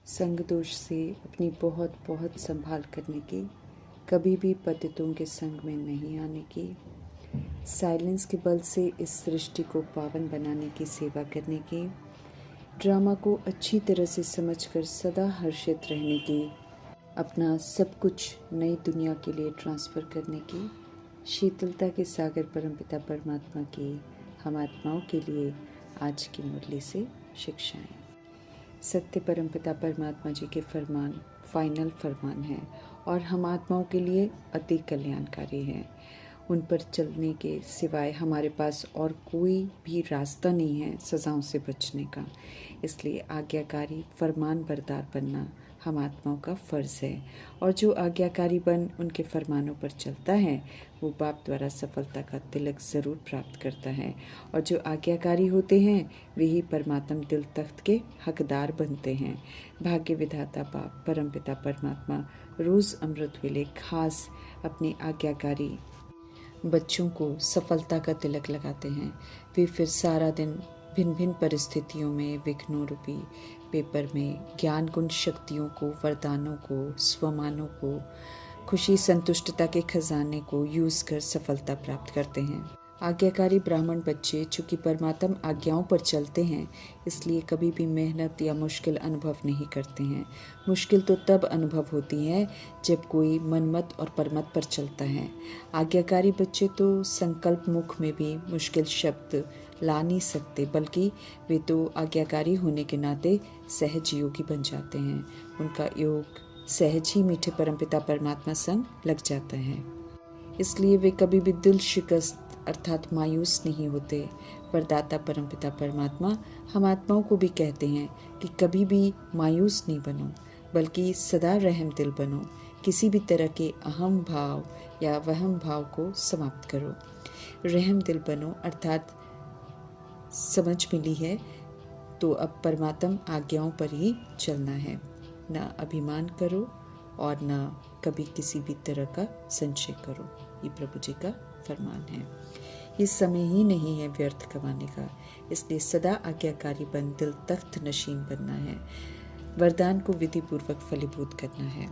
संग दोष से अपनी बहुत बहुत संभाल करने की, कभी भी पतितों के संग में नहीं आने की, साइलेंस के बल से इस सृष्टि को पावन बनाने की सेवा करने की, ड्रामा को अच्छी तरह से समझकर सदा हर्षित रहने की, अपना सब कुछ नई दुनिया के लिए ट्रांसफ़र करने की, शीतलता के सागर परमपिता परमात्मा की हम आत्माओं के लिए आज की मुरली से शिक्षाएं। सत्य परमपिता परमात्मा जी के फरमान फाइनल फरमान हैं और हम आत्माओं के लिए अति कल्याणकारी हैं। उन पर चलने के सिवाय हमारे पास और कोई भी रास्ता नहीं है सज़ाओं से बचने का। इसलिए आज्ञाकारी फरमान बरदार बनना हम आत्माओं का फ़र्ज़ है, और जो आज्ञाकारी बन उनके फरमानों पर चलता है वो बाप द्वारा सफलता का तिलक ज़रूर प्राप्त करता है, और जो आज्ञाकारी होते हैं वही परमात्म दिल तख्त के हकदार बनते हैं। भाग्य विधाता बाप परमपिता परमात्मा रोज़ अमृत वेले खास अपनी आज्ञाकारी बच्चों को सफलता का तिलक लगाते हैं। वे फिर सारा दिन भिन्न भिन्न परिस्थितियों में विघ्नों रूपी पेपर में ज्ञान गुण शक्तियों को, वरदानों को, स्वमानों को, खुशी संतुष्टता के खजाने को यूज़ कर सफलता प्राप्त करते हैं। आज्ञाकारी ब्राह्मण बच्चे चूँकि परमात्म आज्ञाओं पर चलते हैं, इसलिए कभी भी मेहनत या मुश्किल अनुभव नहीं करते हैं। मुश्किल तो तब अनुभव होती है जब कोई मनमत और परमत पर चलता है। आज्ञाकारी बच्चे तो संकल्प मुख में भी मुश्किल शब्द ला नहीं सकते, बल्कि वे तो आज्ञाकारी होने के नाते सहज योगी बन जाते हैं। उनका योग सहज ही मीठे परमपिता परमात्मा संग लग जाता है। इसलिए वे कभी भी दिल शिकस्त अर्थात मायूस नहीं होते। वरदाता परमपिता परमात्मा हम आत्माओं को भी कहते हैं कि कभी भी मायूस नहीं बनो, बल्कि सदा रहम दिल बनो। किसी भी तरह के अहम भाव या वहम भाव को समाप्त करो। रहम दिल बनो अर्थात समझ मिली है तो अब परमात्म आज्ञाओं पर ही चलना है। न अभिमान करो और न कभी किसी भी तरह का संशय करो। ये प्रभु जी का फरमान है। ये समय ही नहीं है व्यर्थ गंवाने का, इसलिए सदा आज्ञाकारी बन दिल तख्त नशीन बनना है। वरदान को विधि पूर्वक फलीभूत करना है।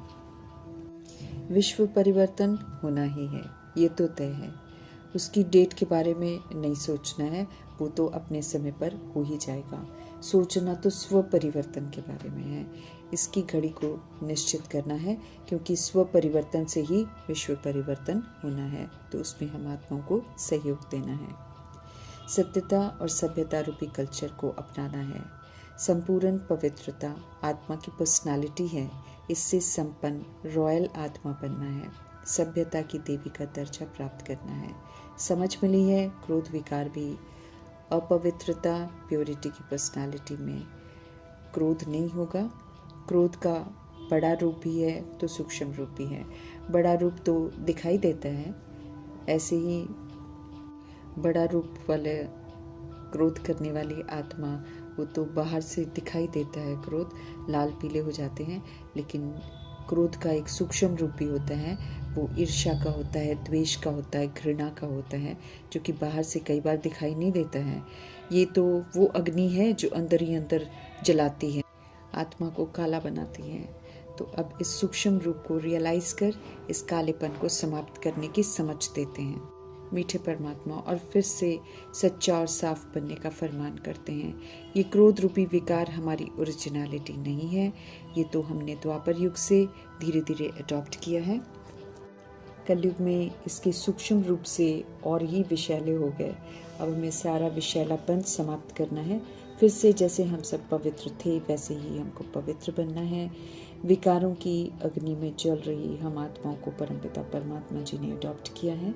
विश्व परिवर्तन होना ही है, ये तो तय है। उसकी डेट के बारे में नहीं सोचना है, वो तो अपने समय पर हो ही जाएगा। सोचना तो स्व परिवर्तन के बारे में है। इसकी घड़ी को निश्चित करना है, क्योंकि स्व परिवर्तन से ही विश्व परिवर्तन होना है, तो उसमें हम आत्माओं को सहयोग देना है। सत्यता और सभ्यता रूपी कल्चर को अपनाना है। संपूर्ण पवित्रता आत्मा की पर्सनालिटी है, इससे संपन्न रॉयल आत्मा बनना है। सभ्यता की देवी का दर्जा प्राप्त करना है। समझ मिली है क्रोध विकार भी अपवित्रता प्योरिटी की पर्सनालिटी में क्रोध नहीं होगा। क्रोध का बड़ा रूप भी है तो सूक्ष्म रूप भी है। बड़ा रूप तो दिखाई देता है, ऐसे ही बड़ा रूप वाले क्रोध करने वाली आत्मा वो तो बाहर से दिखाई देता है, क्रोध लाल पीले हो जाते हैं, लेकिन क्रोध का एक सूक्ष्म रूप भी होता है। वो ईर्ष्या का होता है, द्वेष का होता है, घृणा का होता है, जो कि बाहर से कई बार दिखाई नहीं देता है। ये तो वो अग्नि है जो अंदर ही अंदर जलाती है, आत्मा को काला बनाती है। तो अब इस सूक्ष्म रूप को रियलाइज कर इस कालेपन को समाप्त करने की समझ देते हैं मीठे परमात्मा, और फिर से सच्चा और साफ बनने का फरमान करते हैं। ये क्रोध रूपी विकार हमारी ओरिजिनलिटी नहीं है, ये तो हमने द्वापर युग से धीरे धीरे अडॉप्ट किया है। कलयुग में इसके सूक्ष्म रूप से और ही विषैले हो गए। अब हमें सारा विषैलापन समाप्त करना है। फिर से जैसे हम सब पवित्र थे वैसे ही हमको पवित्र बनना है। विकारों की अग्नि में जल रही हम आत्माओं को परमपिता परमात्मा जी ने अडॉप्ट किया है।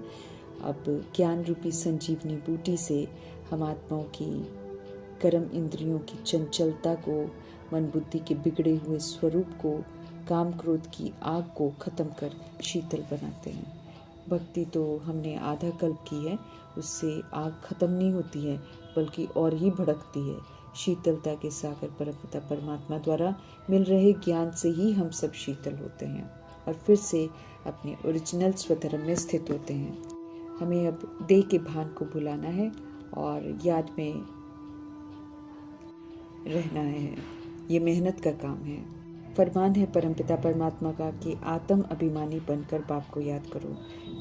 अब ज्ञान रूपी संजीवनी बूटी से हम आत्माओं की कर्म इंद्रियों की चंचलता को, मन बुद्धि के बिगड़े हुए स्वरूप को, काम क्रोध की आग को खत्म कर शीतल बनाते हैं। भक्ति तो हमने आधा कल्प की है, उससे आग खत्म नहीं होती है बल्कि और ही भड़कती है। शीतलता के सागर परमपिता परमात्मा द्वारा मिल रहे ज्ञान से ही हम सब शीतल होते हैं और फिर से अपने ओरिजिनल स्वधर्म में स्थित होते हैं। हमें अब देह के भान को भुलाना है और याद में रहना है। ये मेहनत का काम है। फरमान है परमपिता परमात्मा का कि आत्म अभिमानी बनकर बाप को याद करो।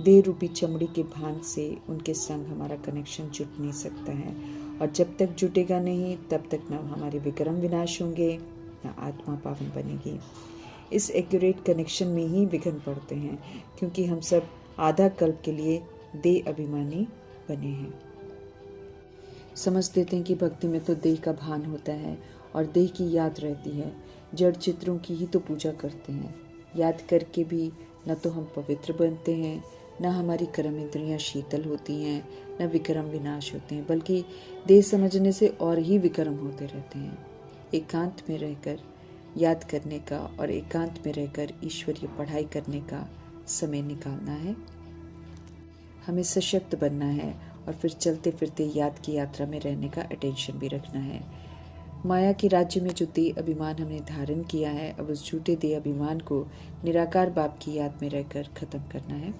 देह रूपी चमड़ी के भान से उनके संग हमारा कनेक्शन जुट नहीं सकता है, और जब तक जुटेगा नहीं तब तक न हमारे विक्रम विनाश होंगे न आत्मा पावन बनेगी। इस एक्यूरेट कनेक्शन में ही विघ्न पड़ते हैं, क्योंकि हम सब आधा कल्प के लिए देह अभिमानी बने हैं। समझ देते हैं कि भक्ति में तो देह का भान होता है और देह की याद रहती है। जड़ चित्रों की ही तो पूजा करते हैं। याद करके भी न तो हम पवित्र बनते हैं, न हमारी कर्म इंद्रियाँ शीतल होती हैं, न विक्रम विनाश होते हैं, बल्कि देह समझने से और ही विक्रम होते रहते हैं। एकांत में रहकर याद करने का और एकांत में रहकर ईश्वरीय पढ़ाई करने का समय निकालना है। हमें सशक्त बनना है और फिर चलते फिरते याद की यात्रा में रहने का अटेंशन भी रखना है। माया के राज्य में जो देह अभिमान हमने धारण किया है, अब उस झूठे देह अभिमान को निराकार बाप की याद में रहकर खत्म करना है।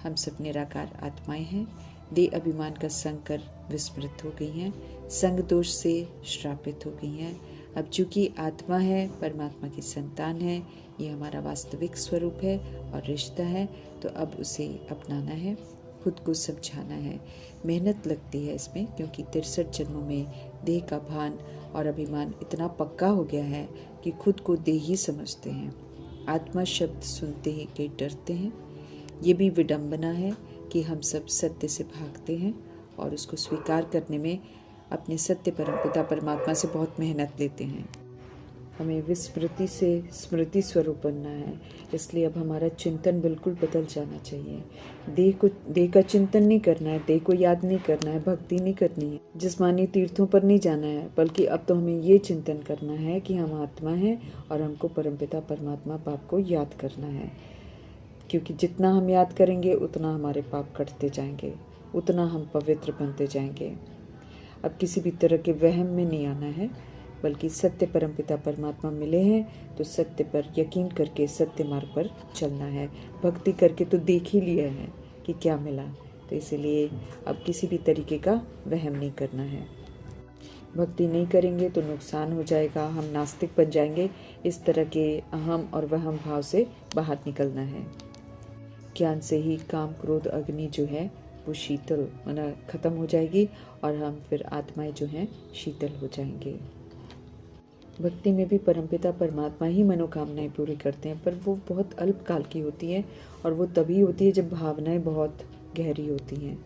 हम सब निराकार आत्माएं हैं। देह अभिमान का संग कर विस्मृत हो गई हैं, संग दोष से श्रापित हो गई हैं। अब चूंकि आत्मा है, परमात्मा की संतान है, ये हमारा वास्तविक स्वरूप है और रिश्ता है, तो अब उसे अपनाना है, खुद को समझाना है। मेहनत लगती है इसमें, क्योंकि 63 जन्मों में देह का भान और अभिमान इतना पक्का हो गया है कि खुद को देह ही समझते हैं। आत्मा शब्द सुनते ही कई डरते हैं। ये भी विडंबना है कि हम सब सत्य से भागते हैं और उसको स्वीकार करने में अपने सत्य परमपिता परमात्मा से बहुत मेहनत लेते हैं। हमें विस्मृति से स्मृति स्वरूप बनना है, इसलिए अब हमारा चिंतन बिल्कुल बदल जाना चाहिए। देह का चिंतन नहीं करना है, देह को याद नहीं करना है, भक्ति नहीं करनी है, जिस्मानी तीर्थों पर नहीं जाना है, बल्कि अब तो हमें ये चिंतन करना है कि हम आत्मा हैं और हमको परमपिता परमात्मा बाप को याद करना है। क्योंकि जितना हम याद करेंगे उतना हमारे पाप कटते जाएंगे, उतना हम पवित्र बनते जाएंगे। अब किसी भी तरह के वहम में नहीं आना है, बल्कि सत्य परमपिता परमात्मा मिले हैं तो सत्य पर यकीन करके सत्य मार्ग पर चलना है। भक्ति करके तो देख ही लिया है कि क्या मिला, तो इसीलिए अब किसी भी तरीके का वहम नहीं करना है। भक्ति नहीं करेंगे तो नुकसान हो जाएगा, हम नास्तिक बन जाएंगे। इस तरह के अहम और वहम भाव से बाहर निकलना है। ज्ञान से ही काम क्रोध अग्नि जो है वो शीतल खत्म हो जाएगी और हम फिर आत्माएं जो हैं शीतल हो जाएंगे। भक्ति में भी परमपिता परमात्मा ही मनोकामनाएं पूरी करते हैं, पर वो बहुत अल्पकाल की होती है और वो तभी होती है जब भावनाएं बहुत गहरी होती हैं,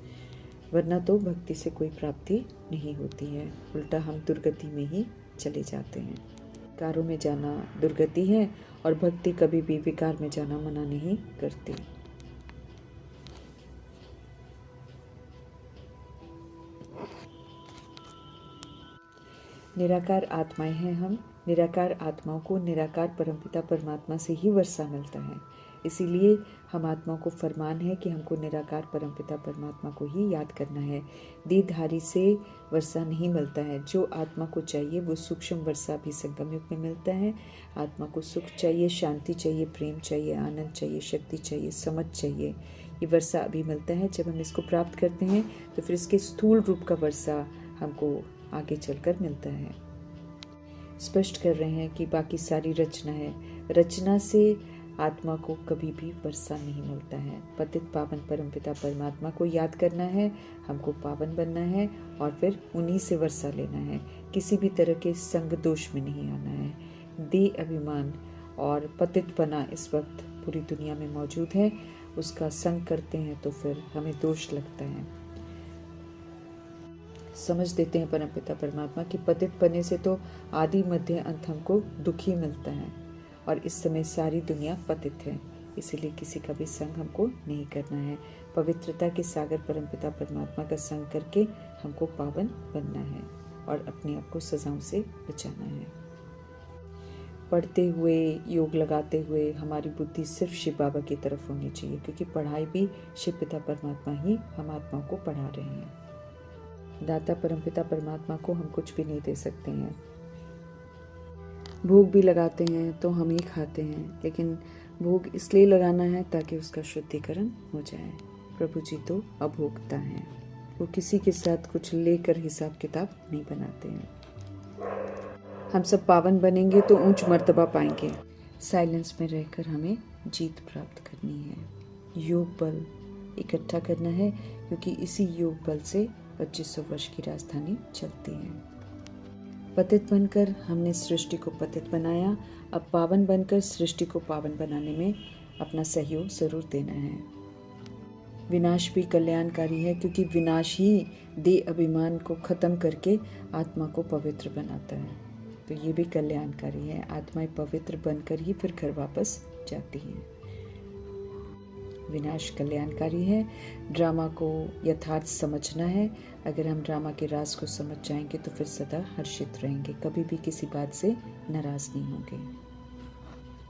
वरना तो भक्ति से कोई प्राप्ति नहीं होती है। उल्टा हम दुर्गति में ही चले जाते हैं। विकारों में जाना दुर्गति है और भक्ति कभी भी विकार में जाना मना नहीं करती। निराकार आत्माएं हैं हम। निराकार आत्माओं को निराकार परमपिता परमात्मा से ही वर्षा मिलता है। इसीलिए हम आत्माओं को फरमान है कि हमको निराकार परमपिता परमात्मा को ही याद करना है। देहधारी से वर्षा नहीं मिलता है। जो आत्मा को चाहिए वो सूक्ष्म वर्षा भी संगम युग में मिलता है। आत्मा को सुख चाहिए, शांति चाहिए, प्रेम चाहिए, आनंद चाहिए, शक्ति चाहिए, समझ चाहिए। ये वर्षा अभी मिलता है। जब हम इसको प्राप्त करते हैं तो फिर इसके स्थूल रूप का वर्षा हमको आगे चलकर मिलता है। स्पष्ट कर रहे हैं कि बाकी सारी रचना है। रचना से आत्मा को कभी भी वर्षा नहीं मिलता है। पतित पावन परमपिता परमात्मा को याद करना है, हमको पावन बनना है और फिर उन्हीं से वर्षा लेना है। किसी भी तरह के संग दोष में नहीं आना है। देह अभिमान और पतितपना इस वक्त पूरी दुनिया में मौजूद है। उसका संग करते हैं तो फिर हमें दोष लगता है। समझ देते हैं परमपिता परमात्मा कि पतित पने से तो आदि मध्य अंत हमको दुख ही मिलता है और इस समय सारी दुनिया पतित है। इसीलिए किसी का भी संग हमको नहीं करना है। पवित्रता के सागर परमपिता परमात्मा का संग करके हमको पावन बनना है और अपने आप को सजाओं से बचाना है। पढ़ते हुए, योग लगाते हुए हमारी बुद्धि सिर्फ शिव बाबा की तरफ होनी चाहिए, क्योंकि पढ़ाई भी शिव पिता परमात्मा ही हम आत्माओं को पढ़ा रहे हैं। दाता परमपिता परमात्मा को हम कुछ भी नहीं दे सकते हैं। भोग भी लगाते हैं तो हम ही खाते हैं, लेकिन भोग इसलिए लगाना है ताकि उसका शुद्धिकरण हो जाए। प्रभु जी तो अभोक्ता हैं, वो किसी के साथ कुछ लेकर हिसाब किताब नहीं बनाते हैं। हम सब पावन बनेंगे तो ऊंच मर्तबा पाएंगे। साइलेंस में रहकर हमें जीत प्राप्त करनी है। योग बल इकट्ठा करना है, क्योंकि इसी योग बल से 2500 वर्ष की राजधानी चलती है। पतित बनकर हमने सृष्टि को पतित बनाया, अब पावन बनकर सृष्टि को पावन बनाने में अपना सहयोग जरूर देना है। विनाश भी कल्याणकारी है, क्योंकि विनाश ही देह अभिमान को खत्म करके आत्मा को पवित्र बनाता है। तो ये भी कल्याणकारी है। आत्माएं पवित्र बनकर ही फिर घर वापस जाती हैं। विनाश कल्याणकारी है। ड्रामा को यथार्थ समझना है। अगर हम ड्रामा के राज को समझ जाएंगे तो फिर सदा हर्षित रहेंगे, कभी भी किसी बात से नाराज नहीं होंगे।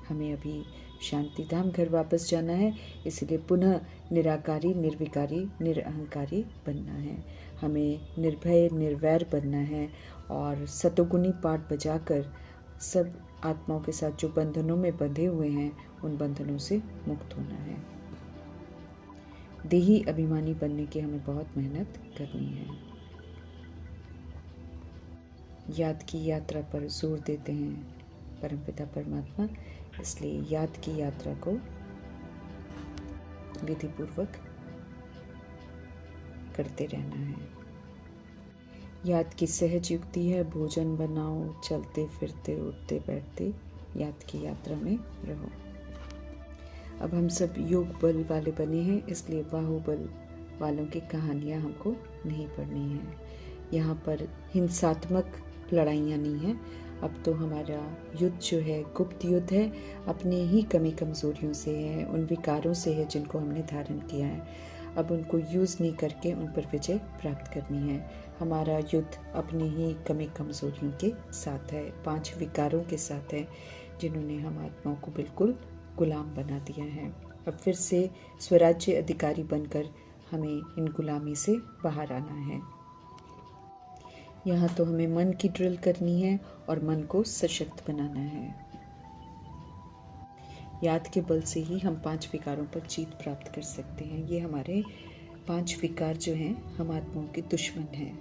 हमें अभी शांति धाम घर वापस जाना है, इसलिए पुनः निराकारी, निर्विकारी, निरअहंकारी बनना है। हमें निर्भय, निर्वैर बनना है और सतोगुनी पाठ बजाकर सब आत्माओं के साथ जो बंधनों में बंधे हुए हैं उन बंधनों से मुक्त होना है। देही अभिमानी बनने की हमें बहुत मेहनत करनी है। याद की यात्रा पर जोर देते हैं परमपिता परमात्मा, इसलिए याद की यात्रा को विधिपूर्वक करते रहना है। याद की सहज युक्ति है, भोजन बनाओ, चलते फिरते उठते बैठते याद की यात्रा में रहो। अब हम सब योग बल वाले बने हैं, इसलिए बाहुबल वालों की कहानियाँ हमको नहीं पढ़नी है। यहाँ पर हिंसात्मक लड़ाइयाँ नहीं हैं। अब तो हमारा युद्ध जो है गुप्त युद्ध है, अपने ही कमी कमज़ोरियों से है, उन विकारों से है जिनको हमने धारण किया है। अब उनको यूज़ नहीं करके उन पर विजय प्राप्त करनी है। हमारा युद्ध अपनी ही कमी कमज़ोरियों के साथ है, 5 विकारों के साथ है, जिन्होंने हम आत्माओं को बिल्कुल गुलाम बना दिया है। अब फिर से स्वराज्य अधिकारी बनकर हमें इन गुलामी से बाहर आना है। यहाँ तो हमें मन की ड्रिल करनी है और मन को सशक्त बनाना है। याद के बल से ही हम 5 विकारों पर जीत प्राप्त कर सकते हैं। ये हमारे 5 विकार जो हैं हम आत्माओं के दुश्मन हैं।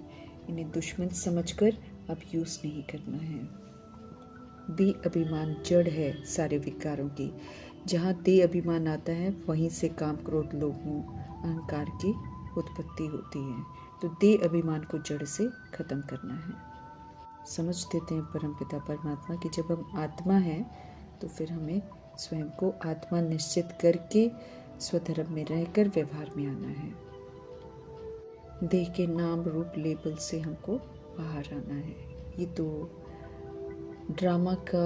इन्हें दुश्मन समझकर अब यूज़ नहीं करना है। देह अभिमान जड़ है सारे विकारों की। जहाँ देह अभिमान आता है वहीं से काम, क्रोध, लोभ, मोह, अहंकार की उत्पत्ति होती है। तो देह अभिमान को जड़ से खत्म करना है। समझ देते हैं परमपिता परमात्मा कि जब हम आत्मा हैं तो फिर हमें स्वयं को आत्मा निश्चित करके स्वधर्म में रहकर व्यवहार में आना है। देह के नाम रूप लेबल से हमको बाहर आना है। ये तो ड्रामा का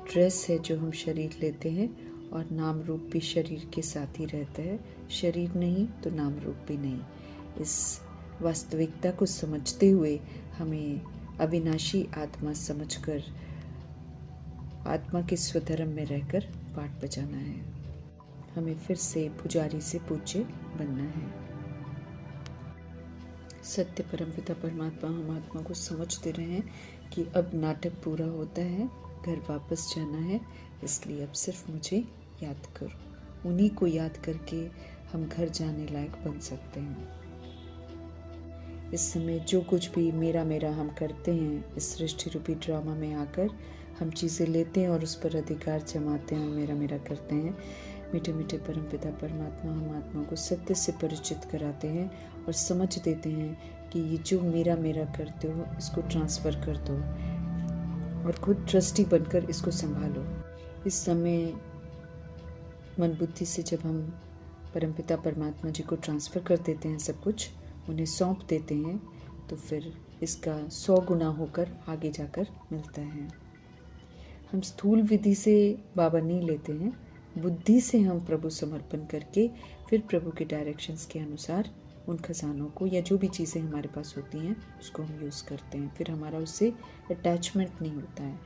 ड्रेस है जो हम शरीर लेते हैं, और नाम रूप भी शरीर के साथ ही रहता है। शरीर नहीं तो नाम रूप भी नहीं। इस वास्तविकता को समझते हुए हमें अविनाशी आत्मा समझकर आत्मा के स्वधर्म में रहकर पाठ बजाना है। हमें फिर से पुजारी से पूज्य बनना है। सत्य परमपिता परमात्मा हम आत्मा को समझ दे रहे हैं कि अब नाटक पूरा होता है, घर वापस जाना है, इसलिए अब सिर्फ मुझे याद करो। उन्हीं को याद करके हम घर जाने लायक बन सकते हैं। इस समय जो कुछ भी मेरा मेरा हम करते हैं, इस सृष्टि रूपी ड्रामा में आकर हम चीज़ें लेते हैं और उस पर अधिकार जमाते हैं और मेरा मेरा करते हैं। मीठे मीठे परमपिता परमात्मा हम आत्मा को सत्य से परिचित कराते हैं और समझ देते हैं कि ये जो मेरा मेरा करते हो इसको ट्रांसफ़र कर दो और खुद ट्रस्टी बनकर इसको संभालो। इस समय मन बुद्धि से जब हम परमपिता परमात्मा जी को ट्रांसफ़र कर देते हैं, सब कुछ उन्हें सौंप देते हैं, तो फिर इसका 100 गुना होकर आगे जाकर मिलता है। हम स्थूल विधि से बाबा नहीं लेते हैं, बुद्धि से हम प्रभु समर्पण करके फिर प्रभु के डायरेक्शंस के अनुसार उन खजानों को या जो भी चीज़ें हमारे पास होती हैं उसको हम यूज़ करते हैं। फिर हमारा उससे अटैचमेंट नहीं होता है।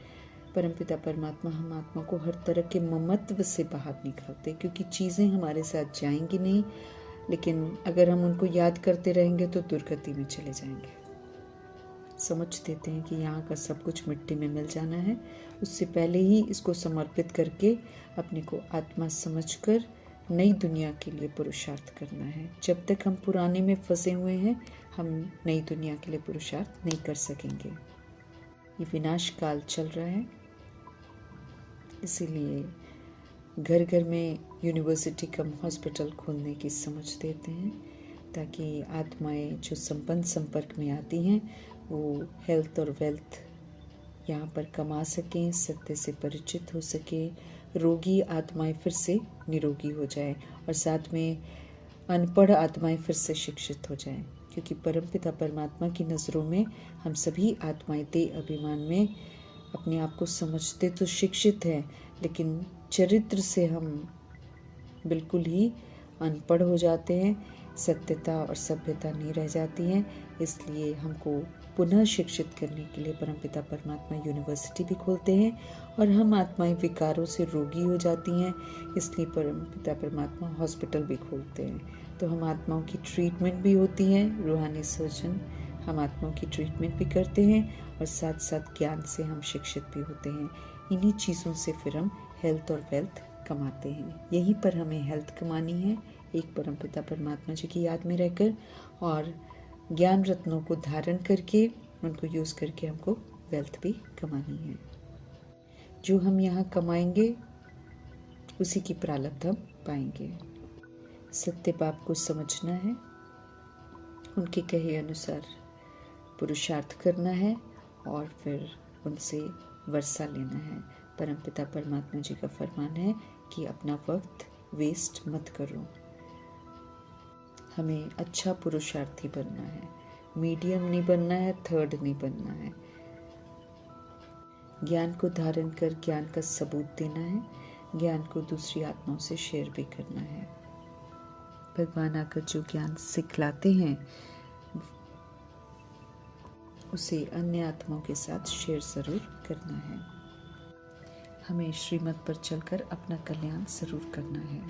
परमपिता परमात्मा हम आत्मा को हर तरह के ममत्व से बाहर निकालते, क्योंकि चीज़ें हमारे साथ जाएंगी नहीं, लेकिन अगर हम उनको याद करते रहेंगे तो दुर्गति में चले जाएंगे। समझ देते हैं कि यहाँ का सब कुछ मिट्टी में मिल जाना है। उससे पहले ही इसको समर्पित करके अपने को आत्मा समझकर नई दुनिया के लिए पुरुषार्थ करना है। जब तक हम पुराने में फंसे हुए हैं, हम नई दुनिया के लिए पुरुषार्थ नहीं कर सकेंगे। ये विनाश काल चल रहा है, इसीलिए घर घर में यूनिवर्सिटी कम हॉस्पिटल खोलने की समझ देते हैं, ताकि आत्माएं जो संपन्न संपर्क में आती हैं वो हेल्थ और वेल्थ यहाँ पर कमा सकें, सत्य से परिचित हो सके, रोगी आत्माएं फिर से निरोगी हो जाएं और साथ में अनपढ़ आत्माएं फिर से शिक्षित हो जाएं। क्योंकि परमपिता परमात्मा की नज़रों में हम सभी आत्माएं देह अभिमान में अपने आप को समझते तो शिक्षित हैं, लेकिन चरित्र से हम बिल्कुल ही अनपढ़ हो जाते हैं, सत्यता और सभ्यता नहीं रह जाती हैं। इसलिए हमको पुनः शिक्षित करने के लिए परमपिता परमात्मा यूनिवर्सिटी भी खोलते हैं और हम आत्माएं विकारों से रोगी हो जाती हैं, इसलिए परमपिता परमात्मा हॉस्पिटल भी खोलते हैं। तो हम आत्माओं की ट्रीटमेंट भी होती हैं, रूहानी सर्जन हम आत्माओं की ट्रीटमेंट भी करते हैं और साथ साथ ज्ञान से हम शिक्षित भी होते हैं। इन्हीं चीज़ों से फिर हम हेल्थ और वेल्थ कमाते हैं। यहीं पर हमें हेल्थ कमानी है, एक परमपिता परमात्मा जी की याद में रहकर और ज्ञान रत्नों को धारण करके उनको यूज़ करके हमको वेल्थ भी कमानी है। जो हम यहाँ कमाएंगे उसी की प्रारब्ध हम पाएंगे। सत्य बाप को समझना है, उनके कहे अनुसार पुरुषार्थ करना है और फिर उनसे वर्षा लेना है। परमपिता परमात्मा जी का फरमान है कि अपना वक्त वेस्ट मत करो। हमें अच्छा पुरुषार्थी बनना है, मीडियम नहीं बनना है, थर्ड नहीं बनना है। ज्ञान को धारण कर ज्ञान का सबूत देना है, ज्ञान को दूसरी आत्माओं से शेयर भी करना है। भगवान आकर जो ज्ञान सिखलाते हैं उसे अन्य आत्माओं के साथ शेयर जरूर करना है। हमें श्रीमत पर चलकर अपना कल्याण जरूर करना है।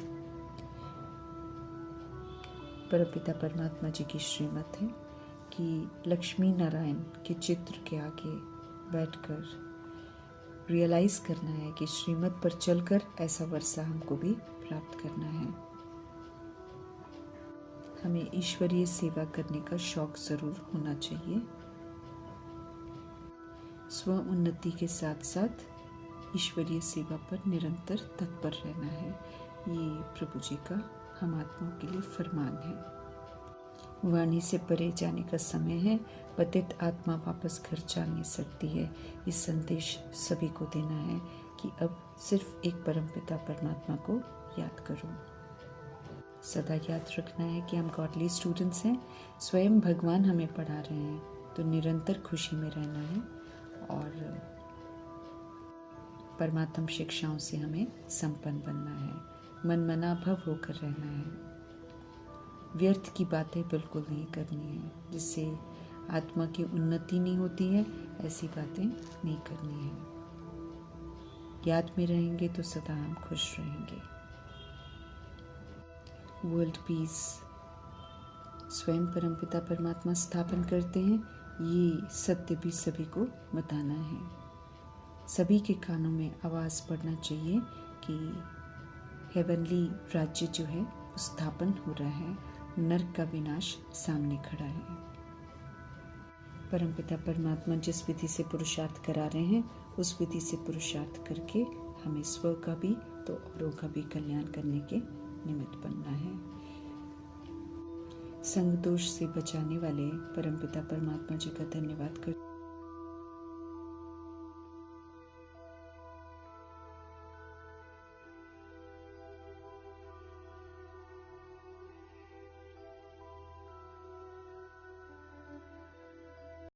परमपिता परमात्मा जी की श्रीमत है कि लक्ष्मी नारायण के चित्र के आगे बैठकर रियलाइज करना है कि श्रीमत पर चलकर ऐसा वर्षा हमको भी प्राप्त करना है। हमें ईश्वरीय सेवा करने का शौक जरूर होना चाहिए। स्व उन्नति के साथ साथ ईश्वरीय सेवा पर निरंतर तत्पर रहना है। ये प्रभु जी का हम आत्माओं के लिए फरमान है। वाणी से परे जाने का समय है, पतित आत्मा वापस घर जा नहीं सकती है। ये संदेश सभी को देना है कि अब सिर्फ एक परमपिता परमात्मा को याद करो। सदा याद रखना है कि हम गॉडली स्टूडेंट्स हैं, स्वयं भगवान हमें पढ़ा रहे हैं, तो निरंतर खुशी में रहना है और परमात्म शिक्षाओं से हमें संपन्न बनना है, मनमना भव होकर रहना है। व्यर्थ की बातें बिल्कुल नहीं करनी है, जिससे आत्मा की उन्नति नहीं होती है, ऐसी बातें नहीं करनी है। याद में रहेंगे तो सदा हम खुश रहेंगे। वर्ल्ड पीस स्वयं परमपिता परमात्मा स्थापन करते हैं, ये सत्य भी सभी को बताना है। सभी के कानों में आवाज़ पड़ना चाहिए कि हेवनली राज्य जो है वो स्थापन हो रहा है, नरक का विनाश सामने खड़ा है। परमपिता परमात्मा जिस विधि से पुरुषार्थ करा रहे हैं उस विधि से पुरुषार्थ करके हमें स्व का भी तो औरों का भी कल्याण करने के निमित्त बनना है। संग दोष से बचाने वाले परमपिता परमात्मा जी का धन्यवाद करते